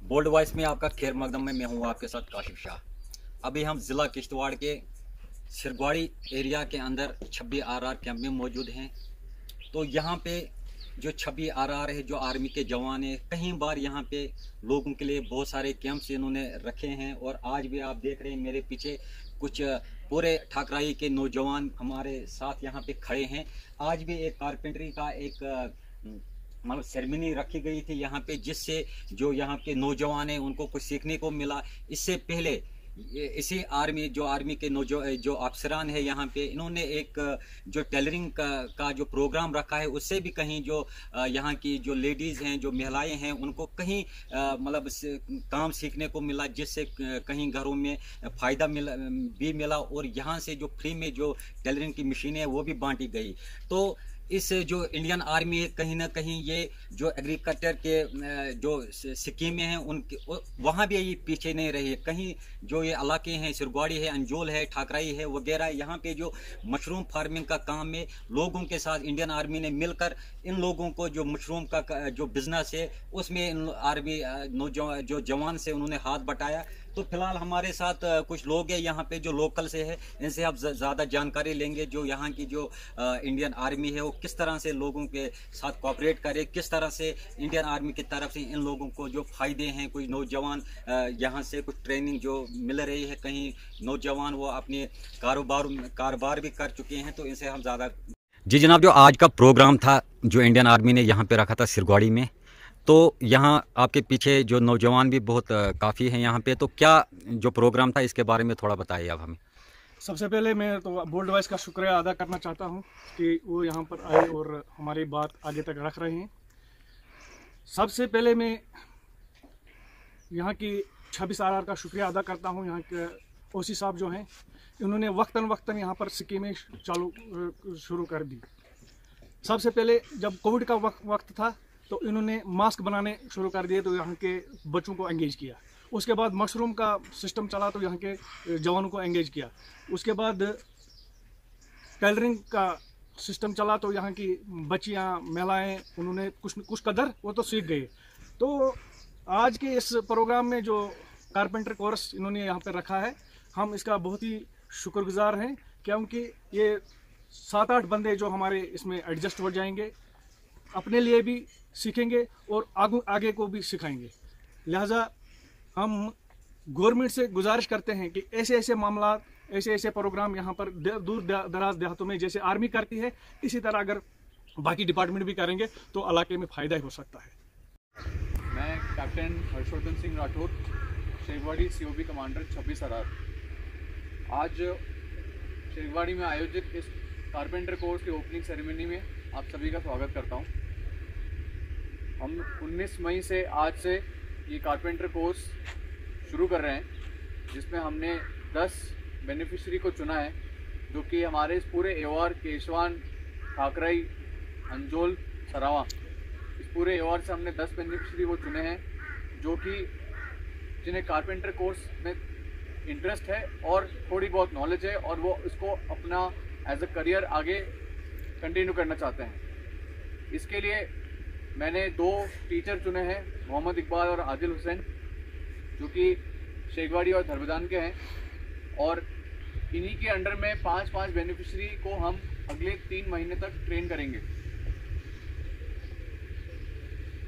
Bold voice में आपका खैर मकदम में मैं हूँ आपके साथ काशिफ शाह। अभी हम ज़िला किश्तवाड़ के सिरगवाड़ी एरिया के अंदर 26 आरआर कैंप में मौजूद हैं। तो यहाँ पे जो 26 आरआर है, जो आर्मी के जवान हैं, कई बार यहाँ पे लोगों के लिए बहुत सारे कैंप्स इन्होंने रखे हैं। और आज भी आप देख रहे हैं मेरे पीछे कुछ पूरे ठाकराई के नौजवान हमारे साथ यहाँ पे खड़े हैं। आज भी एक कारपेंटरी का एक मतलब सेरेमनी रखी गई थी यहाँ पे, जिससे जो यहाँ के नौजवान हैं उनको कुछ सीखने को मिला। इससे पहले इसी आर्मी के जो अफसरान है यहाँ पे, इन्होंने एक जो टेलरिंग का जो प्रोग्राम रखा है, उससे भी कहीं जो यहाँ की जो लेडीज़ हैं, जो महिलाएं हैं, उनको कहीं मतलब काम सीखने को मिला, जिससे कहीं घरों में फ़ायदा मिला। और यहाँ से जो फ्री में जो टेलरिंग की मशीनें हैं वो भी बांटी गई। तो इस जो इंडियन आर्मी है, कहीं ना कहीं ये जो एग्रीकल्चर के जो स्कीमें हैं उनके वहाँ भी ये पीछे नहीं रही है। कहीं जो ये इलाके हैं, सिरगवाड़ी है, अंजोल है, ठाकराई है वगैरह, यहाँ पे जो मशरूम फार्मिंग का काम है, लोगों के साथ इंडियन आर्मी ने मिलकर इन लोगों को जो मशरूम का जो बिजनेस है उसमें इन आर्मी जो जवान से उन्होंने हाथ बटाया। तो फिलहाल हमारे साथ कुछ लोग हैं यहाँ पे जो लोकल से है, इनसे आप ज़्यादा जानकारी लेंगे जो यहाँ की जो इंडियन आर्मी है वो किस तरह से लोगों के साथ कोऑपरेट करे, किस तरह से इंडियन आर्मी की तरफ से इन लोगों को जो फ़ायदे हैं। कुछ नौजवान यहाँ से कुछ ट्रेनिंग जो मिल रही है, कहीं नौजवान वो अपने कारोबार भी कर चुके हैं। तो इनसे हम ज़्यादा जी जनाब, जो आज का प्रोग्राम था जो इंडियन आर्मी ने यहाँ पे रखा था सिरगवाड़ी में, तो यहाँ आपके पीछे जो नौजवान भी बहुत काफ़ी हैं यहाँ पे, तो क्या जो प्रोग्राम था इसके बारे में थोड़ा बताइए आप हमें। सबसे पहले मैं तो बोल्ड वॉइस का शुक्रिया अदा करना चाहता हूँ कि वो यहाँ पर आए और हमारी बात आगे तक रख रहे हैं। सबसे पहले मैं यहाँ की 26 आरआर का शुक्रिया अदा करता हूँ। यहाँ के ओसी साहब जो हैं, इन्होंने वक्तन यहाँ पर स्कीमें शुरू कर दी। सबसे पहले जब कोविड का वक्त था तो इन्होंने मास्क बनाने शुरू कर दिए, तो यहाँ के बच्चों को एंगेज किया। उसके बाद मशरूम का सिस्टम चला तो यहाँ के जवानों को एंगेज किया। उसके बाद टेलरिंग का सिस्टम चला तो यहाँ की बच्चियाँ, महिलाएं, उन्होंने कुछ कदर वो तो सीख गए। तो आज के इस प्रोग्राम में जो कारपेंटर कोर्स इन्होंने यहाँ पर रखा है, हम इसका बहुत ही शुक्रगुजार हैं, क्योंकि ये 7-8 बंदे जो हमारे इसमें एडजस्ट हो जाएंगे, अपने लिए भी सीखेंगे और आगे को भी सिखाएंगे। लिहाजा हम गवर्नमेंट से गुजारिश करते हैं कि ऐसे मामला, ऐसे प्रोग्राम यहाँ पर दूर दराज देहातों में जैसे आर्मी करती है, इसी तरह अगर बाकी डिपार्टमेंट भी करेंगे तो इलाके में फ़ायदा ही हो सकता है। मैं captain Harshvardhan Singh Rathore, Shergwadi COB commander 26 RR. आज शेरगवाड़ी में आयोजित इस कारपेंटर कोर्स की ओपनिंग सेरेमनी में आप सभी का स्वागत करता हूँ। हम 19 मई से आज से ये कारपेंटर कोर्स शुरू कर रहे हैं, जिसमें हमने 10 बेनिफिशरी को चुना है, जो कि हमारे इस पूरे एवार, केशवान, ठाकराई, अंजोल, सरावा, इस एवार से हमने 10 बेनिफिशरी वो चुने हैं जो कि जिन्हें कारपेंटर कोर्स में इंटरेस्ट है और थोड़ी बहुत नॉलेज है और वो इसको अपना एज अ करियर आगे कंटिन्यू करना चाहते हैं। इसके लिए मैंने 2 टीचर चुने हैं, मोहम्मद इकबाल और आदिल हुसैन, जो कि शेखवाड़ी और धर्मदान के हैं। और इन्हीं के अंडर में 5-5 बेनिफिशरी को हम अगले 3 महीने तक ट्रेन करेंगे।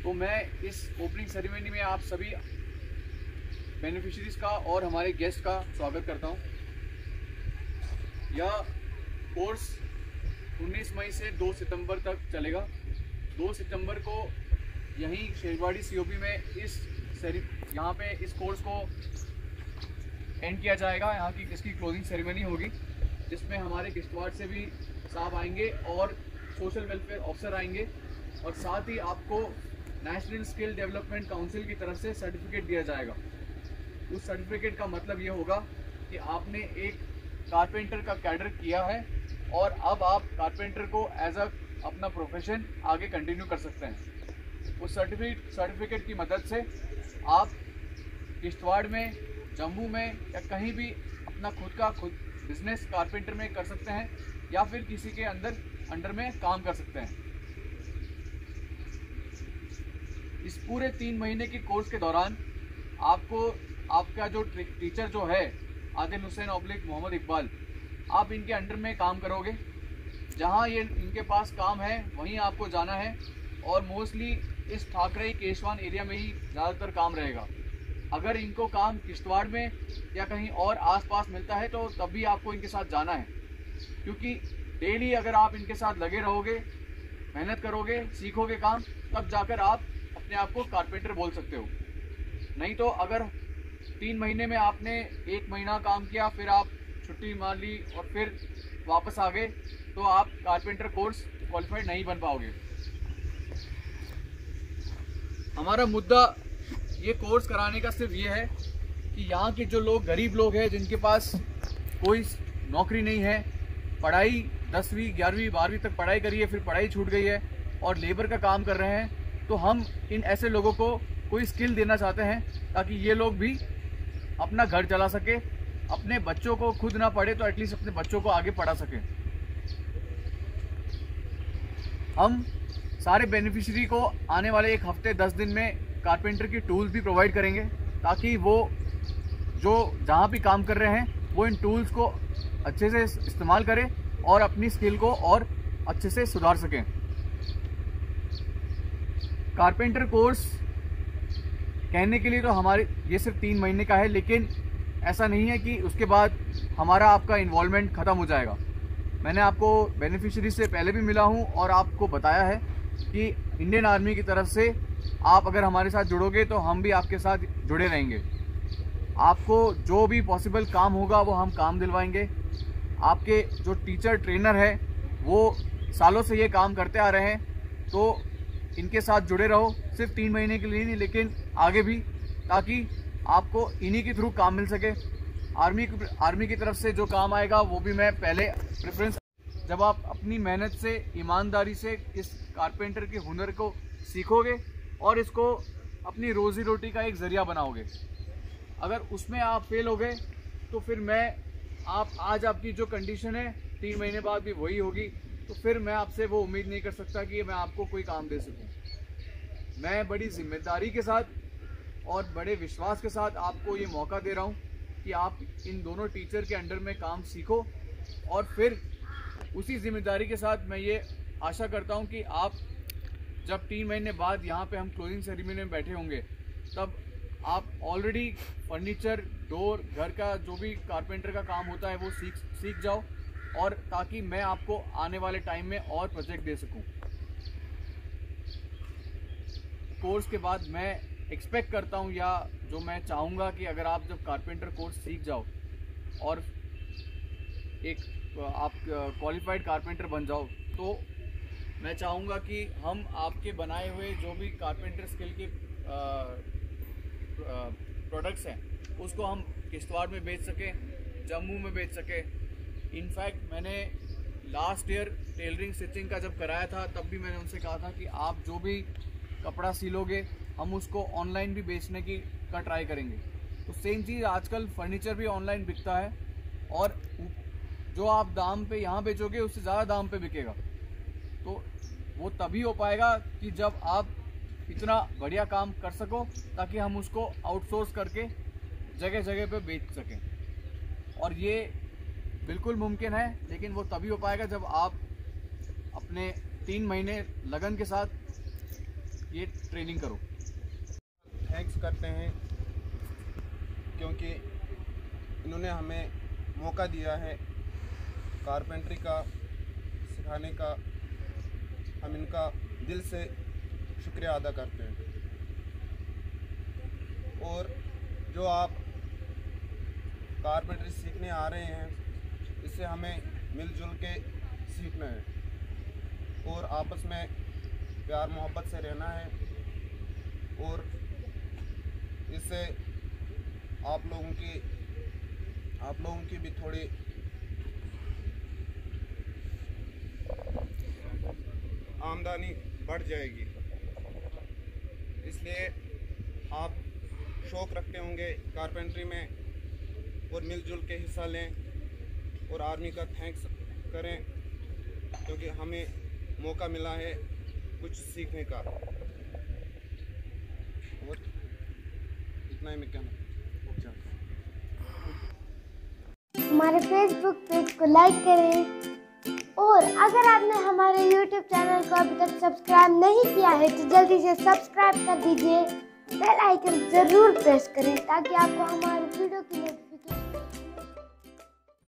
तो मैं इस ओपनिंग सेरेमनी में आप सभी बेनिफिशरीज का और हमारे गेस्ट का स्वागत करता हूं। यह कोर्स 19 मई से 2 सितंबर तक चलेगा। 2 सितंबर को यहीं शेरगवाड़ी सीओबी में यहाँ पे इस कोर्स को एंड किया जाएगा। यहाँ की इसकी क्लोजिंग सेरेमनी होगी, जिसमें हमारे किश्तवाड़ से भी साहब आएंगे और सोशल वेलफेयर ऑफिसर आएंगे, और साथ ही आपको नेशनल स्किल डेवलपमेंट काउंसिल की तरफ से सर्टिफिकेट दिया जाएगा। उस सर्टिफिकेट का मतलब ये होगा कि आपने एक कारपेंटर का कैडर किया है और अब आप कारपेंटर को एज अ अपना प्रोफेशन आगे कंटिन्यू कर सकते हैं। उस सर्टिफिकेट की मदद से आप किश्तवाड़ में, जम्मू में या कहीं भी अपना खुद बिजनेस कारपेंटर में कर सकते हैं, या फिर किसी के अंडर में काम कर सकते हैं। इस पूरे 3 महीने के कोर्स के दौरान आपको आपका जो टीचर जो है आदिल हुसैन ऑब्लिक मोहम्मद इकबाल, आप इनके अंडर में काम करोगे। जहाँ ये इनके पास काम है वहीं आपको जाना है और मोस्टली इस ठाकरे केशवान एरिया में ही ज़्यादातर काम रहेगा। अगर इनको काम किश्तवाड़ में या कहीं और आसपास मिलता है तो तब भी आपको इनके साथ जाना है, क्योंकि डेली अगर आप इनके साथ लगे रहोगे, मेहनत करोगे, सीखोगे काम, तब जाकर आप अपने आप को कारपेंटर बोल सकते हो। नहीं तो अगर 3 महीने में आपने 1 महीना काम किया, फिर आप छुट्टी मार ली और फिर वापस आ गए, तो आप कारपेंटर कोर्स क्वालिफाइड नहीं बन पाओगे। हमारा मुद्दा ये कोर्स कराने का सिर्फ ये है कि यहाँ के जो लोग गरीब लोग हैं, जिनके पास कोई नौकरी नहीं है, पढ़ाई 10वीं 11वीं 12वीं तक पढ़ाई करी है, फिर पढ़ाई छूट गई है और लेबर का काम कर रहे हैं, तो हम इन ऐसे लोगों को कोई स्किल देना चाहते हैं ताकि ये लोग भी अपना घर चला सके, अपने बच्चों को खुद ना पढ़े तो एटलीस्ट अपने बच्चों को आगे पढ़ा सके। हम सारे बेनिफिशियरी को आने वाले 1 हफ्ते 10 दिन में कारपेंटर की टूल्स भी प्रोवाइड करेंगे, ताकि वो जो जहाँ भी काम कर रहे हैं वो इन टूल्स को अच्छे से इस्तेमाल करें और अपनी स्किल को और अच्छे से सुधार सकें। कारपेंटर कोर्स कहने के लिए तो हमारे ये सिर्फ 3 महीने का है, लेकिन ऐसा नहीं है कि उसके बाद हमारा आपका इन्वॉल्वमेंट ख़त्म हो जाएगा। मैंने आपको बेनिफिशियरी से पहले भी मिला हूँ और आपको बताया है कि इंडियन आर्मी की तरफ से आप अगर हमारे साथ जुड़ोगे तो हम भी आपके साथ जुड़े रहेंगे। आपको जो भी पॉसिबल काम होगा वो हम काम दिलवाएंगे। आपके जो टीचर ट्रेनर है वो सालों से ये काम करते आ रहे हैं, तो इनके साथ जुड़े रहो, सिर्फ 3 महीने के लिए नहीं लेकिन आगे भी, ताकि आपको इन्हीं के थ्रू काम मिल सके। आर्मी की तरफ से जो काम आएगा वो भी मैं पहले प्रेफरेंस। जब आप अपनी मेहनत से, ईमानदारी से इस कारपेंटर के हुनर को सीखोगे और इसको अपनी रोज़ी रोटी का एक ज़रिया बनाओगे, अगर उसमें आप फेल हो गए तो फिर आज आपकी जो कंडीशन है 3 महीने बाद भी वही होगी, तो फिर मैं आपसे वो उम्मीद नहीं कर सकता कि मैं आपको कोई काम दे सकूं। मैं बड़ी जिम्मेदारी के साथ और बड़े विश्वास के साथ आपको ये मौका दे रहा हूँ कि आप इन दोनों टीचर के अंडर में काम सीखो, और फिर उसी जिम्मेदारी के साथ मैं ये आशा करता हूँ कि आप जब 3 महीने बाद यहाँ पे हम क्लोजिंग सेरेमनी में बैठे होंगे, तब आप ऑलरेडी फर्नीचर, डोर, घर का जो भी कारपेंटर का काम होता है वो सीख जाओ, और ताकि मैं आपको आने वाले टाइम में और प्रोजेक्ट दे सकूं। कोर्स के बाद मैं एक्सपेक्ट करता हूं, या जो मैं चाहूँगा कि अगर आप जब कारपेंटर कोर्स सीख जाओ और एक आप क्वालिफाइड कारपेंटर बन जाओ, तो मैं चाहूँगा कि हम आपके बनाए हुए जो भी कारपेंटर स्किल के प्रोडक्ट्स हैं उसको हम किश्तवाड़ में बेच सकें, जम्मू में बेच सकें। इनफैक्ट मैंने लास्ट ईयर टेलरिंग स्टिचिंग का जब कराया था तब भी मैंने उनसे कहा था कि आप जो भी कपड़ा सिलोगे हम उसको ऑनलाइन भी बेचने का ट्राई करेंगे। तो सेम चीज़ आजकल फर्नीचर भी ऑनलाइन बिकता है, और जो आप दाम पे यहाँ बेचोगे उससे ज़्यादा दाम पे बिकेगा। तो वो तभी हो पाएगा कि जब आप इतना बढ़िया काम कर सको, ताकि हम उसको आउटसोर्स करके जगह जगह पे बेच सकें। और ये बिल्कुल मुमकिन है, लेकिन वो तभी हो पाएगा जब आप अपने 3 महीने लगन के साथ ये ट्रेनिंग करो। थैंक्स करते हैं क्योंकि इन्होंने हमें मौका दिया है कारपेंटरी का सिखाने का। हम इनका दिल से शुक्रिया अदा करते हैं। और जो आप कारपेंटरी सीखने आ रहे हैं, इससे हमें मिलजुल के सीखना है और आपस में प्यार मोहब्बत से रहना है, और इससे आप लोगों की भी थोड़ी आमदनी बढ़ जाएगी। इसलिए आप शौक़ रखते होंगे कारपेंटरी में, और मिलजुल के हिस्सा लें और आर्मी का थैंक्स करें, क्योंकि हमें मौका मिला है कुछ सीखने का। और इतना ही मैं कहना हमारे फेसबुक पेज को लाइक करें और अगर आपने हमारे यूट्यूब चैनल को अभी तक सब्सक्राइब नहीं किया है तो जल्दी से सब्सक्राइब कर दीजिए, बेल आइकन ज़रूर प्रेस करें ताकि आपको हमारे वीडियो की